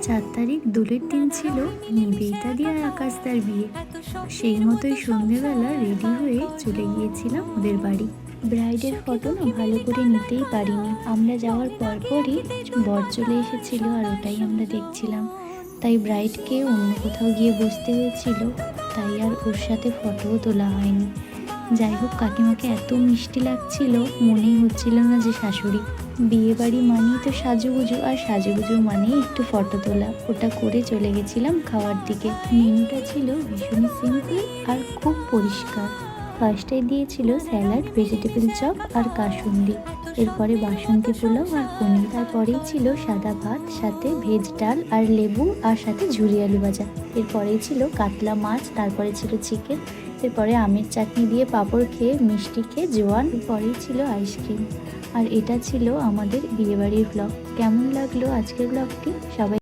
4 তারিখ দোলের দিন ছিল নিবেদিতা দি আর আকাশদার বিয়ে। সেই মতোই সন্ধেবেলা রেডি হয়ে চলে গিয়েছিলাম ওদের বাড়ি। ব্রাইডের ফটো না ভালো করে নিতেই পারিনি। আমরা যাওয়ার পরপরই বর চলে এসেছিল আর ওটাই আমরা দেখছিলাম। তাই ব্রাইডকে অন্য কোথাও গিয়ে বসতে হয়েছিল, তাই আর ওর সাথে ফটোও তোলা হয়নি। যাই হোক, কাকিমাকে এত মিষ্টি লাগছিল, মনেই হচ্ছিল না যে শাশুড়ি। বিয়ে বাড়ি মানেই তো সাজুগুজু, আর সাজুগুজু মানেই একটু ফটো তোলা। ওটা করে চলে গেছিলাম খাওয়ার দিকে। মেনুটা ছিল ভীষণই সিম্পল আর খুব পরিষ্কার। ফার্স্টে দিয়েছিল স্যালাড, ভেজিটেবল চপ আর কাসুন্দি, এরপরে বাসন্তী পোলাও আর পনির, তারপরেই ছিল সাদা ভাত, সাথে ভেজ ডাল আর লেবু, আর সাথে ঝুরি আলু ভাজা। এরপরেই ছিল কাতলা মাছ, তারপরে ছিল চিকেন, এরপরে আমের চাটনি দিয়ে পাঁপড় খেয়ে, মিষ্টি খেয়ে জোয়ান, এরপরেই ছিল আইসক্রিম। আর এটা ছিল আমাদের বিয়েবাড়ির ব্লগ। কেমন লাগলো আজকের ব্লগটি? সবাই